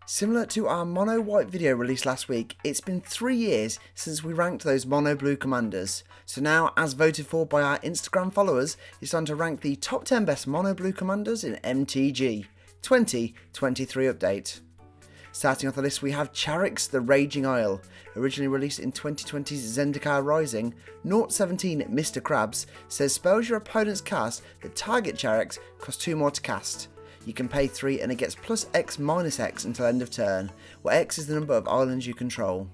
Similar to our mono white video released last week, it's been 3 years since we ranked those mono blue commanders. So now, as voted for by our Instagram followers, it's time to rank the top 10 best mono blue commanders in MTG 2023 update. Starting off the list, we have Charix, the Raging Isle. Originally released in 2020's Zendikar Rising, 017 Mr. Krabs says spells your opponents cast that target Charix cost 2 more to cast. You can pay 3 and it gets plus X minus X until end of turn, where X is the number of islands you control.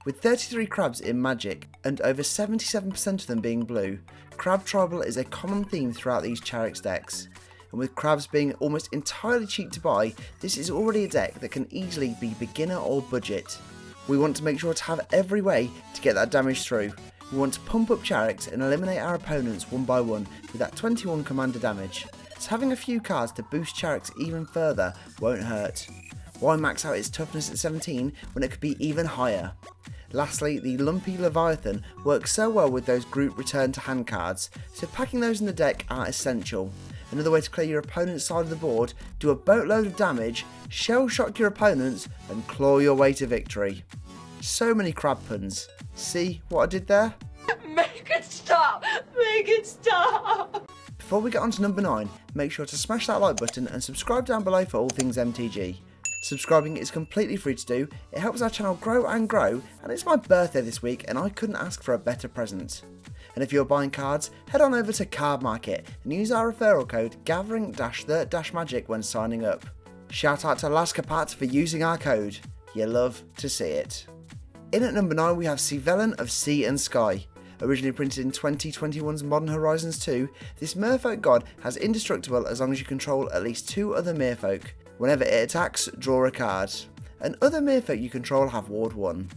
With 33 crabs in Magic, and over 77% of them being blue, Crab Tribal is a common theme throughout these Charix decks. And with crabs being almost entirely cheap to buy, this is already a deck that can easily be beginner or budget. We want to make sure to have every way to get that damage through. We want to pump up Charix and eliminate our opponents one by one with that 21 commander damage. So having a few cards to boost Charix even further won't hurt. Why max out its toughness at 17 when it could be even higher? Lastly, the Lumpy Leviathan works so well with those group return to hand cards, so packing those in the deck are essential. Another way to clear your opponent's side of the board, do a boatload of damage, shell shock your opponents and claw your way to victory. So many crab puns. See what I did there? Make it stop! Make it stop! Before we get on to number 9, make sure to smash that like button and subscribe down below for all things MTG. Subscribing is completely free to do, it helps our channel grow and grow, and it's my birthday this week and I couldn't ask for a better present. And if you're buying cards, head on over to Card Market and use our referral code gathering-the-magic when signing up. Shout out to Laskapat for using our code, you love to see it. In at number 9 we have Sivelin of Sea and Sky. Originally printed in 2021's Modern Horizons 2, this merfolk god has indestructible as long as you control at least 2 other merfolk. Whenever it attacks, draw a card. And other merfolk you control have Ward 1.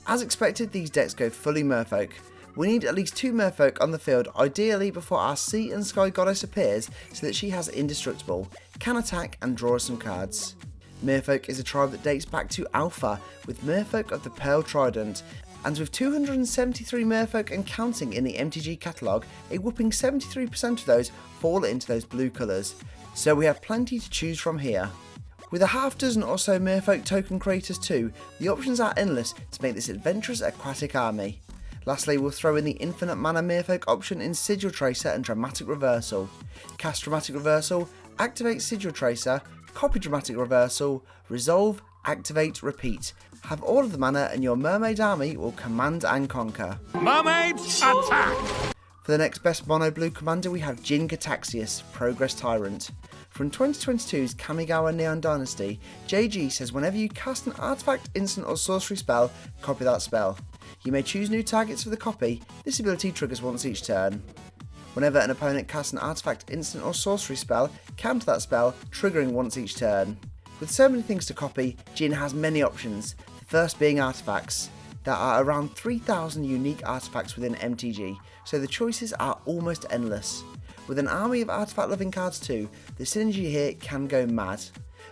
As expected, these decks go fully merfolk. We need at least 2 merfolk on the field, ideally before our Sea and Sky goddess appears, so that she has indestructible, can attack and draw some cards. Merfolk is a tribe that dates back to Alpha, with Merfolk of the Pearl Trident, and with 273 merfolk and counting in the MTG catalogue, a whopping 73% of those fall into those blue colours, so we have plenty to choose from here. With a half dozen or so merfolk token creators too, the options are endless to make this adventurous aquatic army. Lastly, we'll throw in the infinite mana merfolk option in Sigil Tracer and Dramatic Reversal. Cast Dramatic Reversal, activate Sigil Tracer, copy Dramatic Reversal, resolve, activate, repeat. Have all of the mana and your mermaid army will command and conquer. Mermaids, attack! For the next best mono blue commander we have Jin Cataxius, Progress Tyrant. From 2022's Kamigawa Neon Dynasty, JG says whenever you cast an artifact, instant or sorcery spell, copy that spell. You may choose new targets for the copy, this ability triggers once each turn. Whenever an opponent casts an artifact, instant or sorcery spell, counter that spell, triggering once each turn. With so many things to copy, Jin has many options, the first being artifacts. There are around 3,000 unique artifacts within MTG, so the choices are almost endless. With an army of artifact-loving cards too, the synergy here can go mad.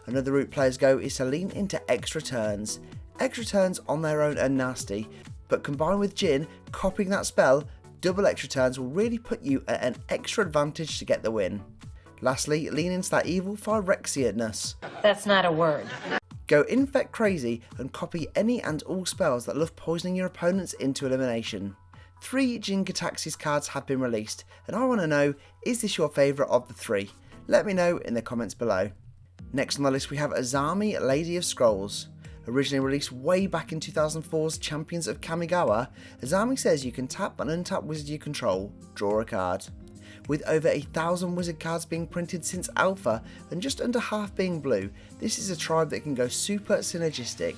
Another route players go is to lean into extra turns. Extra turns on their own are nasty, but combined with Jin, copying that spell, double extra turns will really put you at an extra advantage to get the win. Lastly, lean into that evil Phyrexianess. That's not a word. Go infect crazy and copy any and all spells that love poisoning your opponents into elimination. 3 Jin Cataxius cards have been released, and I want to know, is this your favourite of the 3? Let me know in the comments below. Next on the list we have Azami, Lady of Scrolls. Originally released way back in 2004's Champions of Kamigawa, Azami says you can tap and untap wizard you control, draw a card. With over 1,000 wizard cards being printed since Alpha and just under half being blue, this is a tribe that can go super synergistic.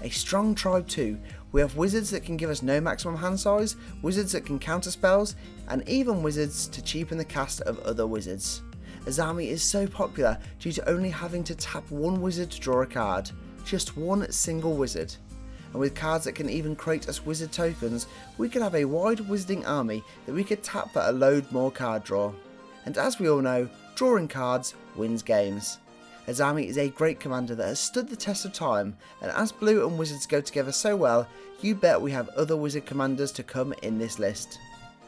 A strong tribe too, we have wizards that can give us no maximum hand size, wizards that can counter spells, and even wizards to cheapen the cast of other wizards. Azami is so popular due to only having to tap one wizard to draw a card, just one single wizard. And with cards that can even create us wizard tokens, we could have a wide wizarding army that we could tap for a load more card draw. And as we all know, drawing cards wins games. Azami is a great commander that has stood the test of time, and as blue and wizards go together so well, you bet we have other wizard commanders to come in this list.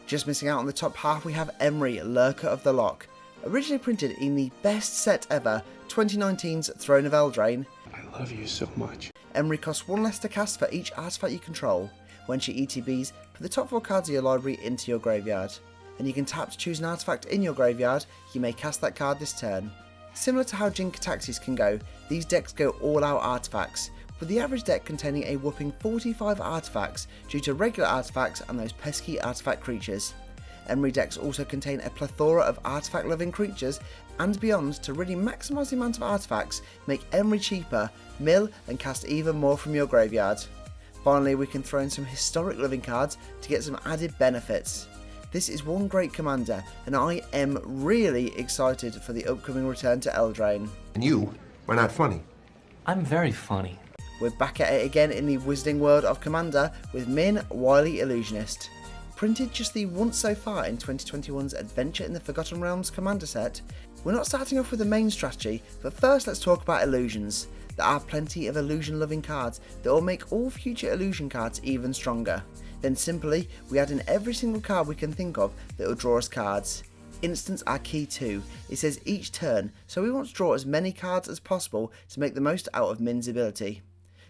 Just missing out on the top half we have Emery, Lurker of the Loch. Originally printed in the best set ever, 2019's Throne of Eldraine, I love you so much. Emery costs 1 less to cast for each artifact you control. When she ETBs, put the top 4 cards of your library into your graveyard. And you can tap to choose an artifact in your graveyard, you may cast that card this turn. Similar to how Jin Cataxius can go, these decks go all out artifacts, with the average deck containing a whopping 45 artifacts due to regular artifacts and those pesky artifact creatures. Emery decks also contain a plethora of artifact loving creatures and beyond to really maximise the amount of artifacts, make Emery cheaper, mill and cast even more from your graveyard. Finally, we can throw in some historic living cards to get some added benefits. This is one great commander, and I am really excited for the upcoming return to Eldraine. And you are not funny. I'm very funny. We're back at it again in the wizarding world of Commander with Min, Wiley Illusionist. Printed just the once so far in 2021's Adventure in the Forgotten Realms Commander set, we're not starting off with the main strategy, but first let's talk about illusions. There are plenty of illusion loving cards that will make all future illusion cards even stronger. Then simply, we add in every single card we can think of that will draw us cards. Instants are key too. It says each turn, so we want to draw as many cards as possible to make the most out of Min's ability.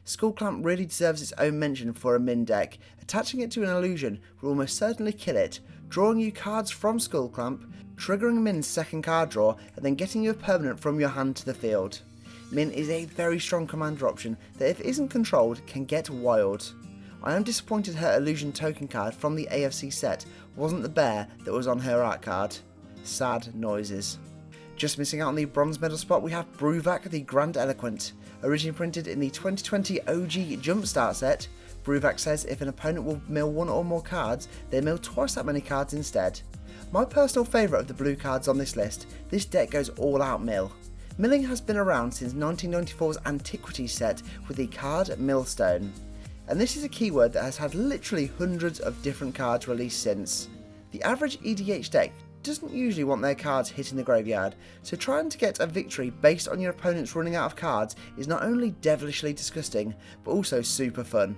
Skullclamp really deserves its own mention for a Min deck. Attaching it to an illusion will almost certainly kill it, drawing you cards from Skullclamp, triggering Min's second card draw, and then getting you a permanent from your hand to the field. Min is a very strong commander option that if it isn't controlled can get wild. I am disappointed her illusion token card from the AFC set wasn't the bear that was on her art card. Sad noises. Just missing out on the bronze medal spot we have Brewvak the Grand Eloquent. Originally printed in the 2020 OG Jumpstart set, Brewvak says if an opponent will mill 1 or more cards, they mill twice that many cards instead. My personal favourite of the blue cards on this list, this deck goes all out mill. Milling has been around since 1994's Antiquities set with the card Millstone. And this is a keyword that has had literally hundreds of different cards released since. The average EDH deck doesn't usually want their cards hitting the graveyard, so trying to get a victory based on your opponents running out of cards is not only devilishly disgusting, but also super fun.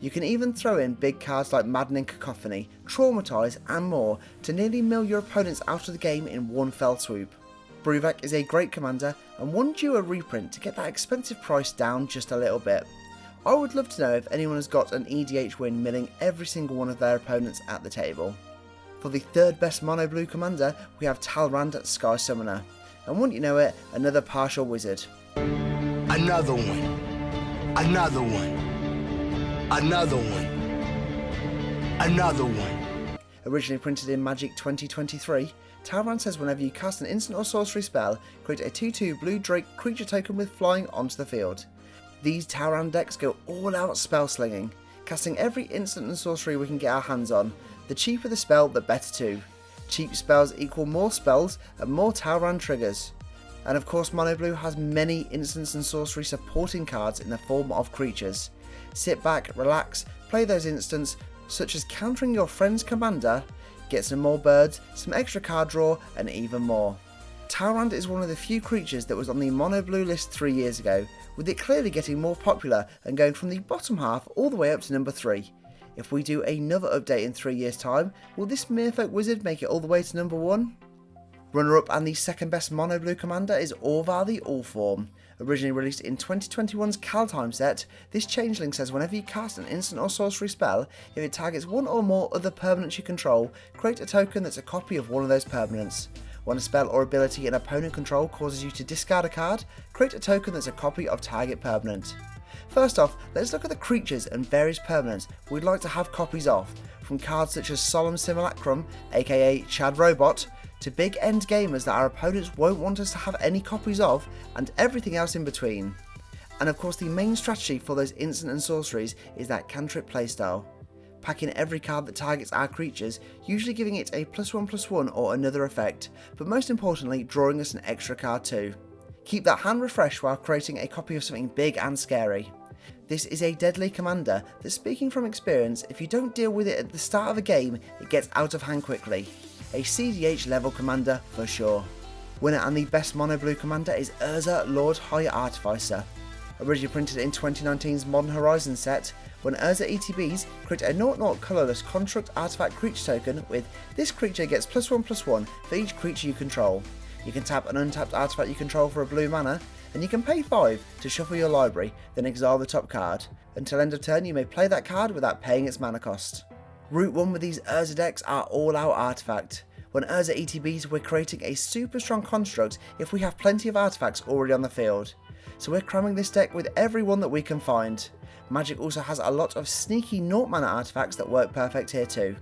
You can even throw in big cards like Maddening Cacophony, Traumatise and more to nearly mill your opponents out of the game in one fell swoop. Brewvak is a great commander and one due a reprint to get that expensive price down just a little bit. I would love to know if anyone has got an EDH win milling every single one of their opponents at the table. For the third best mono blue commander, we have Tyrant Sky Summoner. And wouldn't you know it, another partial wizard. Another one. Another one. Another one. Another one. Originally printed in Magic 2023, Tyrant says whenever you cast an instant or sorcery spell, create a 2/2 blue Drake creature token with flying onto the field. These Tyrant decks go all out spell slinging, casting every instant and sorcery we can get our hands on. The cheaper the spell, the better too. Cheap spells equal more spells and more Tyrant triggers. And of course Mono Blue has many instants and sorcery supporting cards in the form of creatures. Sit back, relax, play those instants, such as countering your friend's commander, get some more birds, some extra card draw, and even more. Tyrant is one of the few creatures that was on the Mono Blue list 3 years ago, with it clearly getting more popular and going from the bottom half all the way up to number 3. If we do another update in 3 years' time, will this Merfolk Wizard make it all the way to number 1? Runner-up and the second best Mono Blue commander is Orvar the Allform. Originally released in 2021's Kaldheim set, this changeling says whenever you cast an instant or sorcery spell, if it targets one or more other permanents you control, create a token that's a copy of one of those permanents. When a spell or ability an opponent control causes you to discard a card, create a token that's a copy of target permanent. First off, let's look at the creatures and various permanents we'd like to have copies of, from cards such as Solemn Simulacrum, aka Chad Robot, to big end gamers that our opponents won't want us to have any copies of, and everything else in between. And of course the main strategy for those instant and sorceries is that cantrip playstyle. Pack in every card that targets our creatures, usually giving it a +1/+1 or another effect, but most importantly drawing us an extra card too. Keep that hand refreshed while creating a copy of something big and scary. This is a deadly commander that, speaking from experience, if you don't deal with it at the start of a game, it gets out of hand quickly. A CDH level commander for sure. Winner and the best mono blue commander is Erza Lord High Artificer. Originally printed in 2019's Modern Horizons set, when Erza ETBs, create a 0/0 colourless construct artifact creature token with this creature gets +1/+1 for each creature you control. You can tap an untapped artifact you control for a blue mana, and you can pay 5 to shuffle your library, then exile the top card. Until end of turn you may play that card without paying its mana cost. Route 1 with these Erza decks are all out artifact. When Erza ETBs, we're creating a super strong construct if we have plenty of artifacts already on the field. So we're cramming this deck with every one that we can find. Magic also has a lot of sneaky 0 mana artifacts that work perfect here too.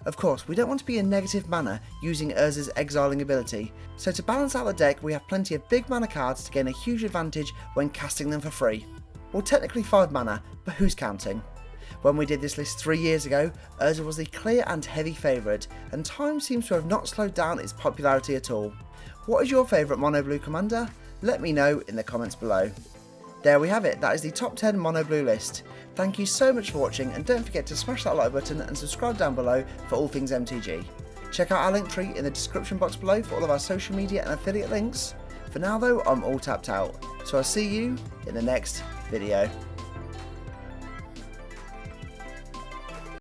Of course, we don't want to be in negative mana using Erza's exiling ability, so to balance out the deck we have plenty of big mana cards to gain a huge advantage when casting them for free. Well, technically 5 mana, but who's counting? When we did this list 3 years ago, Erza was the clear and heavy favourite, and time seems to have not slowed down its popularity at all. What is your favourite mono blue commander? Let me know in the comments below. There we have it, that is the top 10 mono blue list. Thank you so much for watching, and don't forget to smash that like button and subscribe down below for all things MTG. Check out our link tree in the description box below for all of our social media and affiliate links. For now though, I'm all tapped out, so I'll see you in the next video.